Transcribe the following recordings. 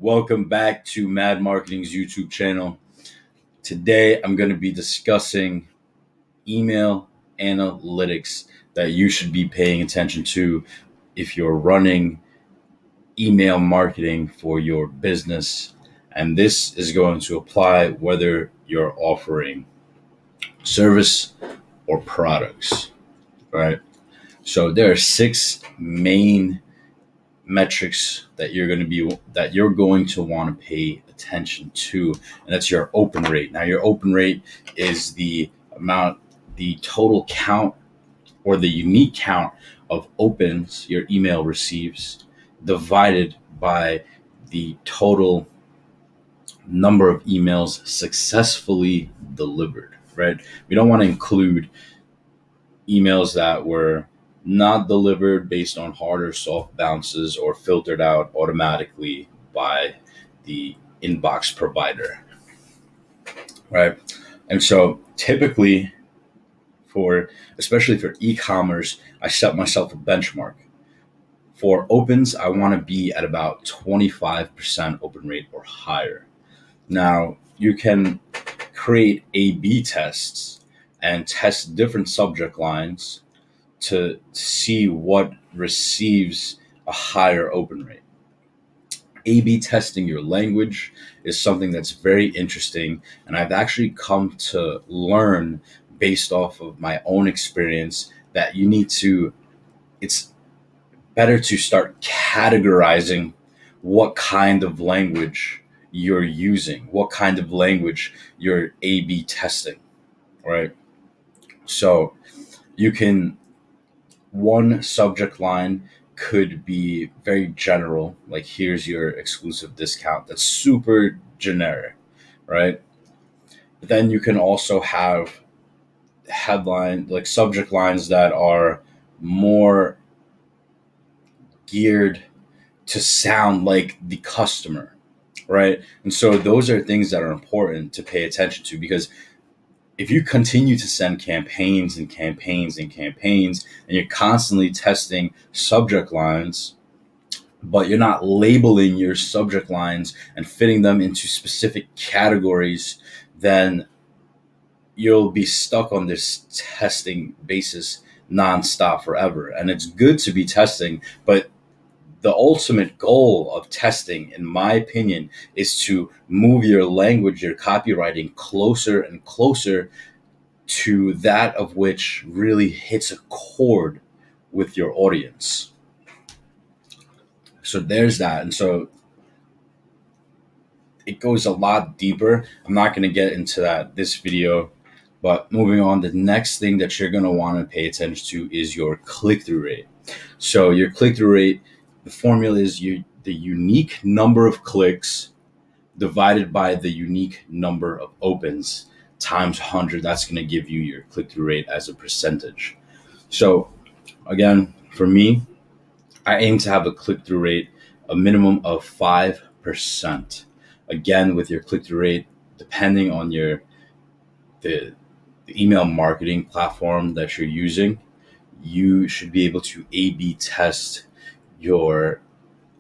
Welcome back to Mad Marketing's YouTube channel. Today, I'm going to be discussing email analytics that you should be paying attention to if you're running email marketing for your business. And this is going to apply whether you're offering service or products, right? So there are six main metrics that you're going to want to pay attention to, and that's your open rate. Now, your open rate is the total count or the unique count of opens your email receives divided by the total number of emails successfully delivered, right? We don't want to include emails that were not delivered based on hard or soft bounces or filtered out automatically by the inbox provider, right? And so typically especially for e-commerce, I set myself a benchmark. For opens, I want to be at about 25% open rate or higher. Now, you can create A/B tests and test different subject lines to see what receives a higher open rate. A/B testing your language is something that's very interesting, and I've actually come to learn based off of my own experience that it's better to start categorizing what kind of language you're using, what kind of language you're A/B testing, right? So you can one subject line could be very general, like here's your exclusive discount. That's super generic, right? But then you can also have subject lines that are more geared to sound like the customer, right? And so those are things that are important to pay attention to, because if you continue to send campaigns and campaigns and campaigns, and you're constantly testing subject lines, but you're not labeling your subject lines and fitting them into specific categories, then you'll be stuck on this testing basis nonstop forever. And it's good to be testing, but the ultimate goal of testing, in my opinion, is to move your language, your copywriting closer and closer to that of which really hits a chord with your audience. So there's that. And so it goes a lot deeper. I'm not going to get into that this video, but moving on, the next thing that you're going to want to pay attention to is your click-through rate. So your click-through rate, the formula is the unique number of clicks divided by the unique number of opens times 100. That's going to give you your click-through rate as a percentage. So again, for me, I aim to have a click-through rate, a minimum of 5%. Again, with your click-through rate, depending on the email marketing platform that you're using, you should be able to A/B test your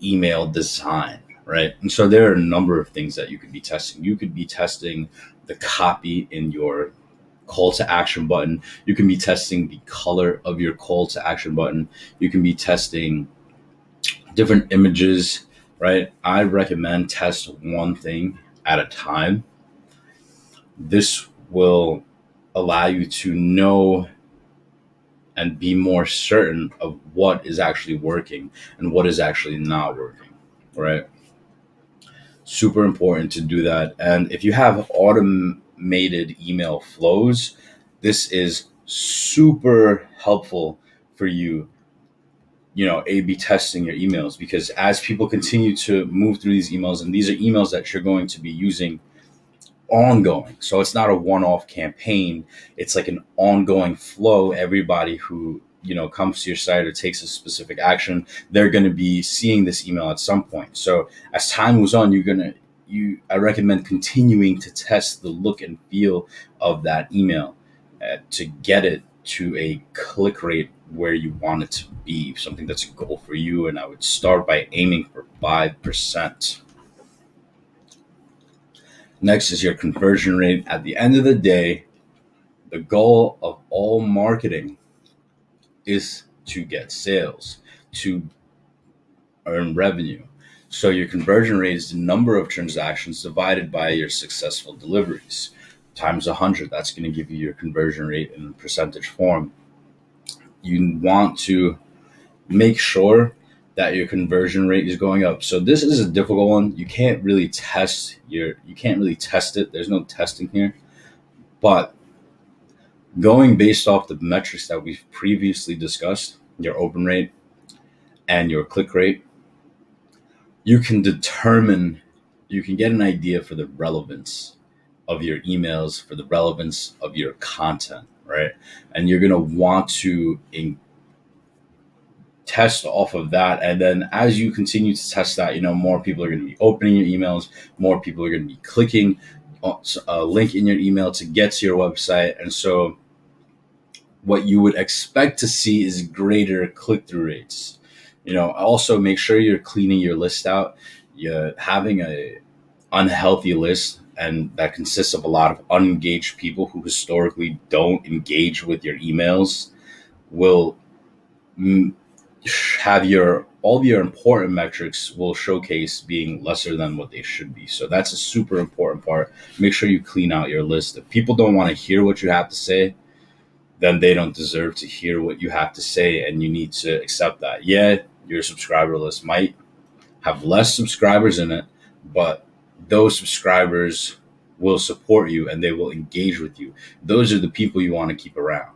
email design, right? And so there are a number of things that you could be testing. You could be testing the copy in your call to action button. You can be testing the color of your call to action button. You can be testing different images, right? I recommend test one thing at a time. This will allow you to know and be more certain of what is actually working and what is actually not working, right? Super important to do that. And if you have automated email flows, this is super helpful for you, A/B testing your emails, because as people continue to move through these emails, and these are emails that you're going to be using ongoing. So it's not a one-off campaign. It's like an ongoing flow. Everybody who, comes to your site or takes a specific action, they're going to be seeing this email at some point. So as time goes on, I recommend continuing to test the look and feel of that email to get it to a click rate where you want it to be, something that's a goal for you. And I would start by aiming for 5%. Next is your conversion rate. At the end of the day, the goal of all marketing is to get sales, to earn revenue. So your conversion rate is the number of transactions divided by your successful deliveries times 100. That's going to give you your conversion rate in percentage form. You want to make sure that your conversion rate is going up. So this is a difficult one. You can't really test it. There's no testing here. But going based off the metrics that we've previously discussed, your open rate and your click rate, you can get an idea for the relevance of your emails, for the relevance of your content, right? And you're going to want to test off of that. And then as you continue to test that, more people are going to be opening your emails, more people are going to be clicking a link in your email to get to your website. And so what you would expect to see is greater click-through rates. Also make sure you're cleaning your list out. You're having a unhealthy list, and that consists of a lot of unengaged people who historically don't engage with your emails, will have all of your important metrics will showcase being lesser than what they should be. So that's a super important part. Make sure you clean out your list. If people don't want to hear what you have to say, then they don't deserve to hear what you have to say, and you need to accept that. Yeah, your subscriber list might have less subscribers in it, but those subscribers will support you and they will engage with you. Those are the people you want to keep around,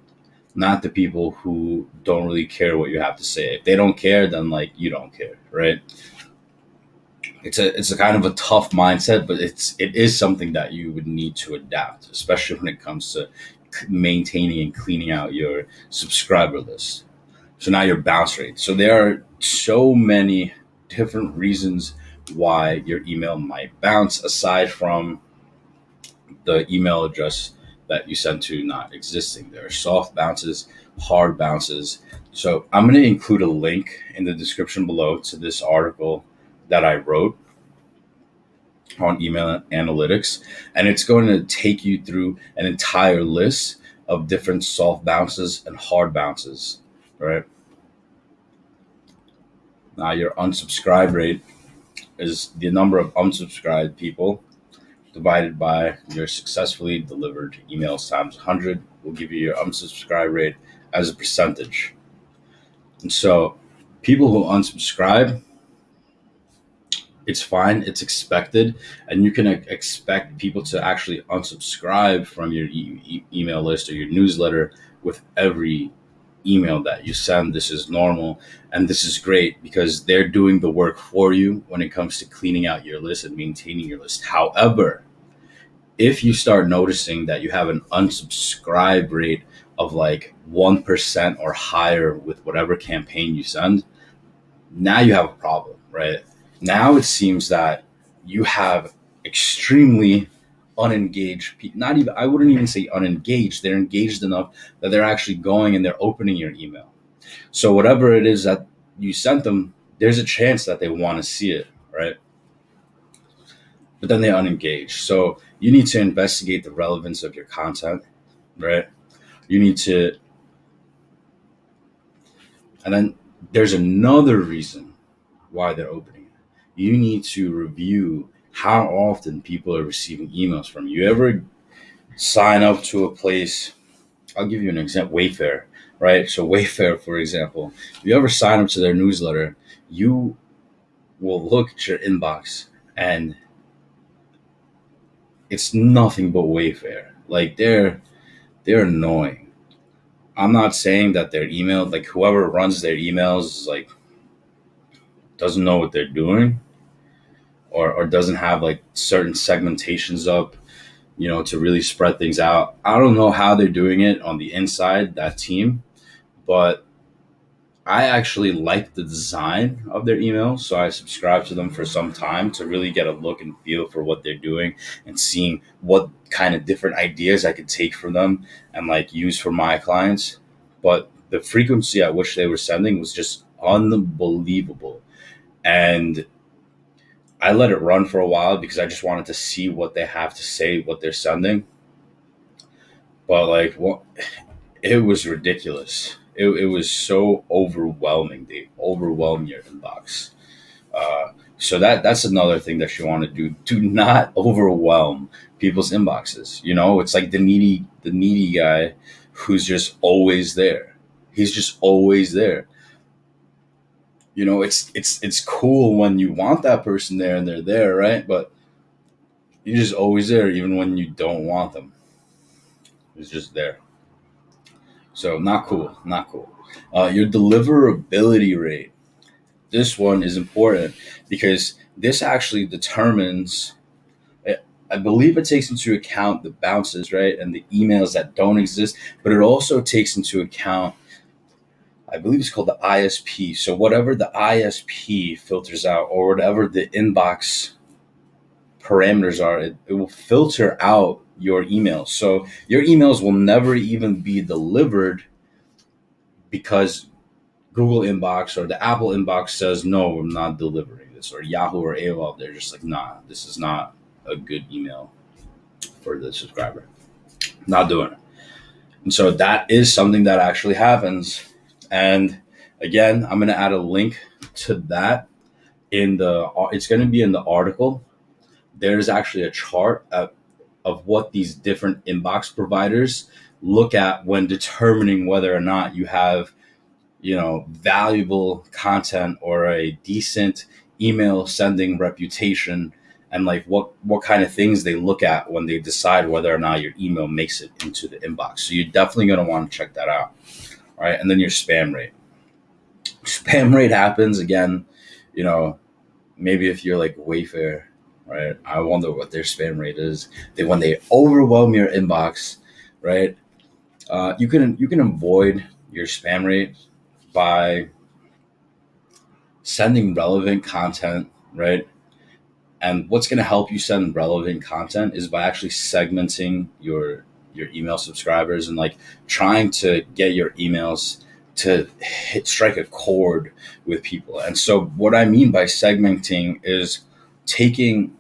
not the people who don't really care what you have to say. If they don't care, then you don't care, right? It's a kind of a tough mindset, but it is something that you would need to adapt, especially when it comes to maintaining and cleaning out your subscriber list. So now your bounce rate. So there are so many different reasons why your email might bounce, aside from the email address that you sent to not existing. There are soft bounces, hard bounces. So I'm going to include a link in the description below to this article that I wrote on email analytics, and it's going to take you through an entire list of different soft bounces and hard bounces, right? Now your unsubscribe rate is the number of unsubscribed people divided by your successfully delivered emails times 100 will give you your unsubscribe rate as a percentage. And so people who unsubscribe, it's fine, it's expected, and you can expect people to actually unsubscribe from your email list or your newsletter with every email that you send. This is normal, and this is great because they're doing the work for you when it comes to cleaning out your list and maintaining your list. However, if you start noticing that you have an unsubscribe rate of 1% or higher with whatever campaign you send, now you have a problem, right? Now it seems that you have extremely unengaged people. Not even, I wouldn't even say unengaged. They're engaged enough that they're actually going and they're opening your email. So whatever it is that you sent them, there's a chance that they want to see it, right? But then they're unengaged. So you need to investigate the relevance of your content, right? You need to, and then there's another reason why they're opening it. You need to review how often people are receiving emails from you. You ever sign up to a place? I'll give you an example, Wayfair, right? So Wayfair, for example, if you ever sign up to their newsletter, you will look at your inbox and it's nothing but Wayfair. They're annoying. I'm not saying that their email, whoever runs their emails, doesn't know what they're doing, or doesn't have certain segmentations up, to really spread things out. I don't know how they're doing it on the inside, that team, but I actually like the design of their emails. So I subscribe to them for some time to really get a look and feel for what they're doing and seeing what kind of different ideas I could take from them and use for my clients. But the frequency at which they were sending was just unbelievable. And I let it run for a while because I just wanted to see what they have to say, what they're sending. But like, what, it was ridiculous. It was so overwhelming. They overwhelm your inbox. So that's another thing that you want to do. Do not overwhelm people's inboxes. You know, it's like the needy guy who's just always there. He's just always there. You know, it's cool when you want that person there and they're there, right? But you're just always there, even when you don't want them. It's just there. So not cool, not cool. Your deliverability rate. This one is important because this actually determines. I believe it takes into account the bounces, right, and the emails that don't exist, but it also takes into account. I believe it's called the ISP. So whatever the ISP filters out, or whatever the inbox parameters are, it will filter out your emails. So your emails will never even be delivered because Google inbox or the Apple inbox says, no, I'm not delivering this, or Yahoo or AOL, they're just like, nah, this is not a good email for the subscriber. Not doing it. And so that is something that actually happens. And again, I'm going to add a link to that it's going to be in the article. There's actually a chart of what these different inbox providers look at when determining whether or not you have, valuable content or a decent email sending reputation, and like what kind of things they look at when they decide whether or not your email makes it into the inbox. So you're definitely going to want to check that out. All right. And then your spam rate. Spam rate happens again, you know, maybe if you're like Wayfair, right? I wonder what their spam rate is. When they overwhelm your inbox, right? You can avoid your spam rate by sending relevant content, right? And what's going to help you send relevant content is by actually segmenting your email subscribers and like trying to get your emails to strike a chord with people. And so what I mean by segmenting is taking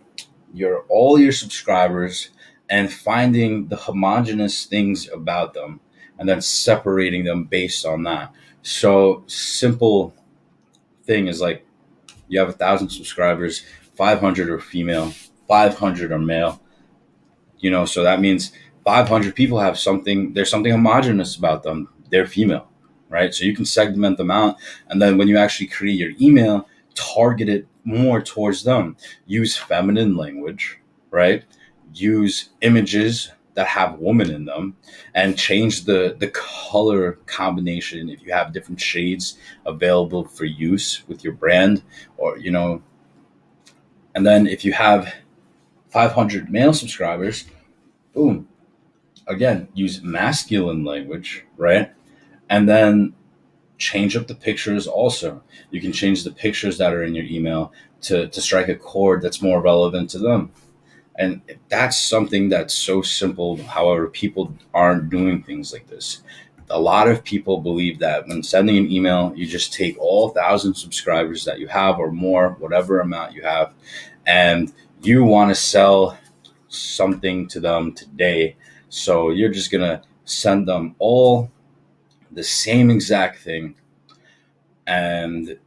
all your subscribers and finding the homogenous things about them and then separating them based on that. So simple thing is like, you have 1,000 subscribers, 500 are female, 500 are male. So that means 500 people have something. There's something homogenous about them. They're female, right? So you can segment them out, and then when you actually create your email, target it more towards them. Use feminine language, right? Use images that have woman in them, and change the color combination if you have different shades available for use with your brand, or and then if you have 500 male subscribers, boom, again, use masculine language, right? And then change up the pictures also. You can change the pictures that are in your email to strike a chord that's more relevant to them. And that's something that's so simple. However, people aren't doing things like this. A lot of people believe that when sending an email, you just take all 1,000 subscribers that you have or more, whatever amount you have, and you want to sell something to them today. So you're just going to send them all the same exact thing. And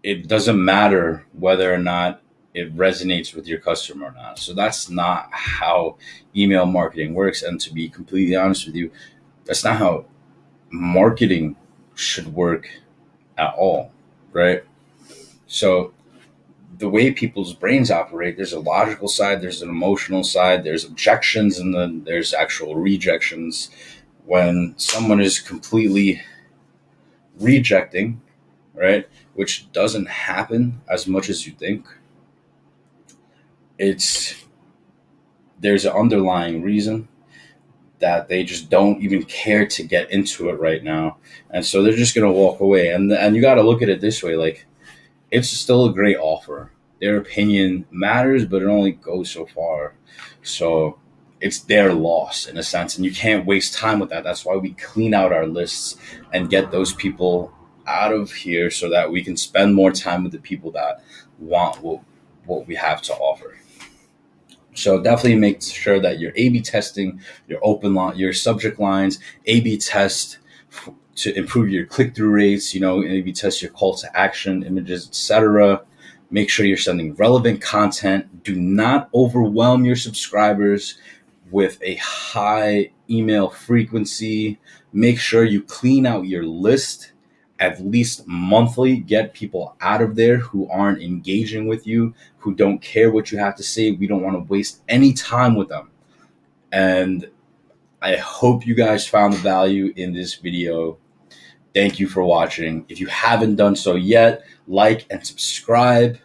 it doesn't matter whether or not it resonates with your customer or not. So that's not how email marketing works. And to be completely honest with you, that's not how marketing should work at all, right? So the way people's brains operate, there's a logical side, there's an emotional side, there's objections, and then there's actual rejections. When someone is completely rejecting, right, which doesn't happen as much as you think, there's an underlying reason that they just don't even care to get into it right now, and so they're just going to walk away. And you got to look at it this way, like, it's still a great offer. Their opinion matters, but it only goes so far. So it's their loss in a sense, and you can't waste time with that. That's why we clean out our lists and get those people out of here so that we can spend more time with the people that want what we have to offer. So definitely make sure that you're A/B testing your open line, your subject lines, A/B test to improve your click-through rates. A/B test your call to action images, etc. Make sure you're sending relevant content. Do not overwhelm your subscribers with a high email frequency. Make sure you clean out your list at least monthly. Get people out of there who aren't engaging with you, who don't care what you have to say. We don't want to waste any time with them. And I hope you guys found the value in this video. Thank you for watching. If you haven't done so yet, like and subscribe.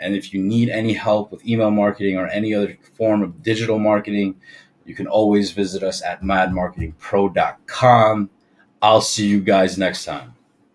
And if you need any help with email marketing or any other form of digital marketing, you can always visit us at madmarketingpro.com. I'll see you guys next time.